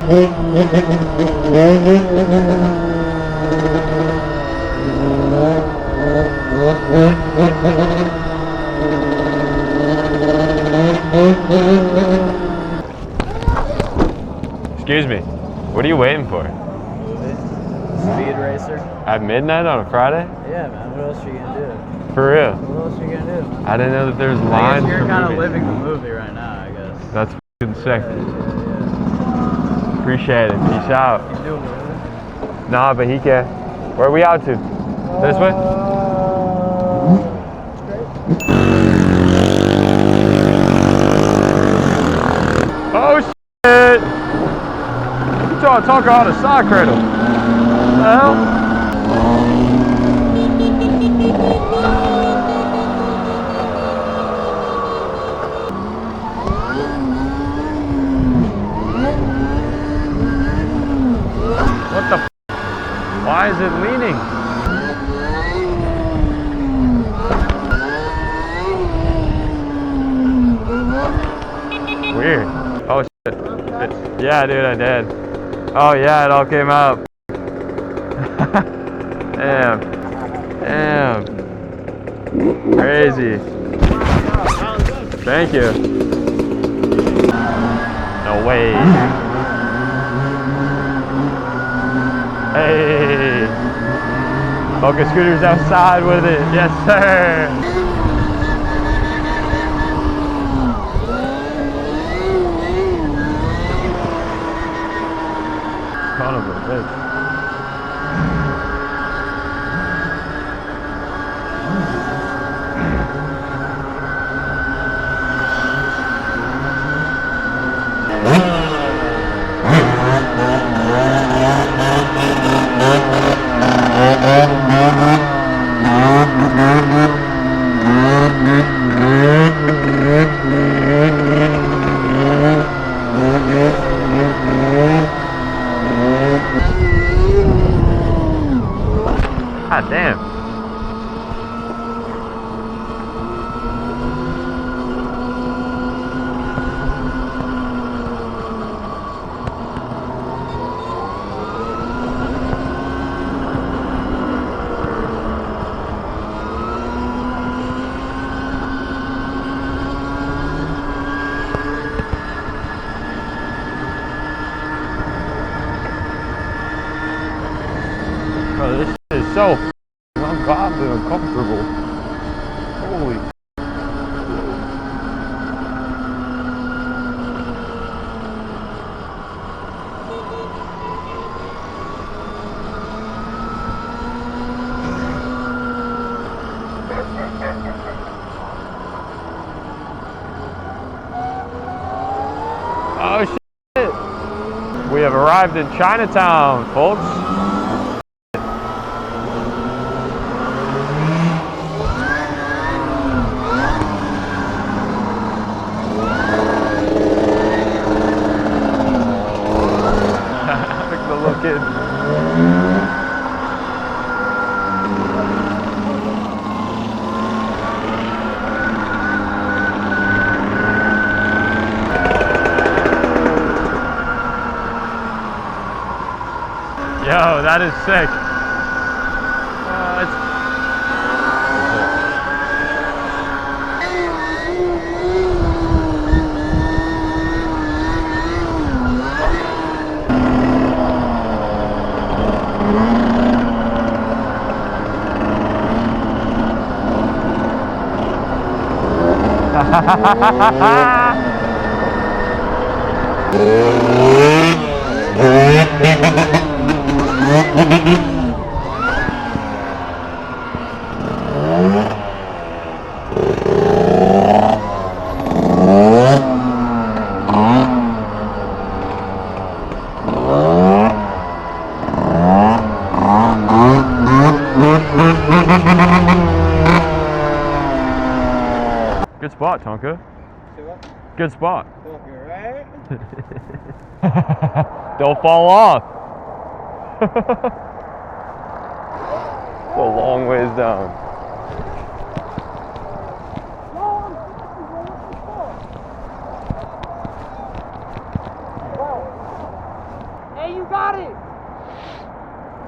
Excuse me, what are you waiting for? Speed racer. At midnight on a Friday? Yeah, man. What else are you gonna do? For real? What else are you gonna do? I didn't know that there was I lines guess you're for kind of movies. living the movie right now, I guess. That's f***ing sick. Yeah. Appreciate it. Peace out. You doing it? Nah, but he can. Where are we out to? This way? Oh shit! You trying to talk out of side cradle? What the hell? What the f? Why is it leaning? Weird. Oh shit. Yeah, dude, I did. Oh yeah, it all came out. Damn. Damn. Crazy. Thank you. No way. Hey. Focus Scooter's outside with it. Yes, sir. Son of a bitch. God damn. Bro, this shit is so ungodly uncomfortable. Holy. Oh shit! We have arrived in Chinatown, folks. Look at the little kid. Yo, that is sick. Good spot, Tonka. Good spot. Right? Don't fall off. It's a long ways down.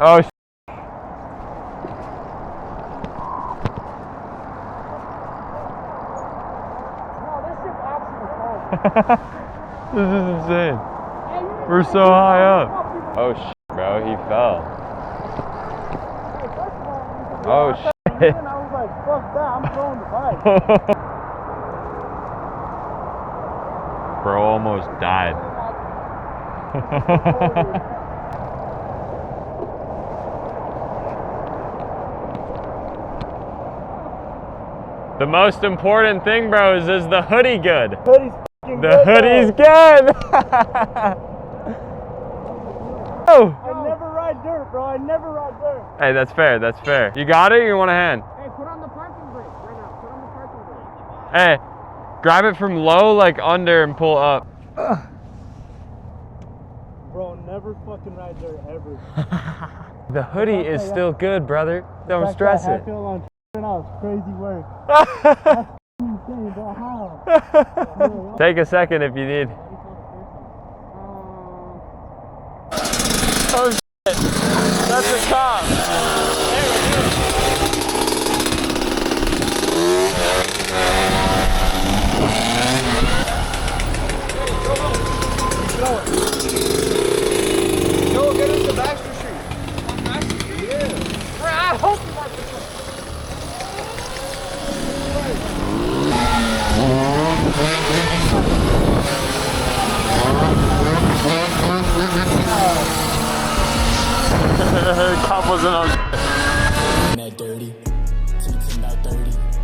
Oh, this is insane. We're so high up. Oh shit, bro, he fell. Oh shit. I was like, fuck that, I'm throwing the bike. Bro almost died. The most important thing, bro, is the hoodie good? Hoodie's fucking The good, hoodie's though. good! Oh! I never ride dirt, bro. I never ride dirt. Hey, that's fair, that's fair. You got it or you want a hand? Hey, put on the parking brake right now. Put on the parking brake. Hey, grab it from low, like under, and pull up. Bro, never fucking ride dirt ever. The hoodie is still good, brother. Don't stress it. I feel on now. It's crazy work. Insane, bro. How? Take a second if you need. Oh shit! That's the top! Yo, get into Baxter Street. On Baxter Street? Yeah. Bro, I hope you want this one. Cop wasn't on. That dirty, teaching out 30.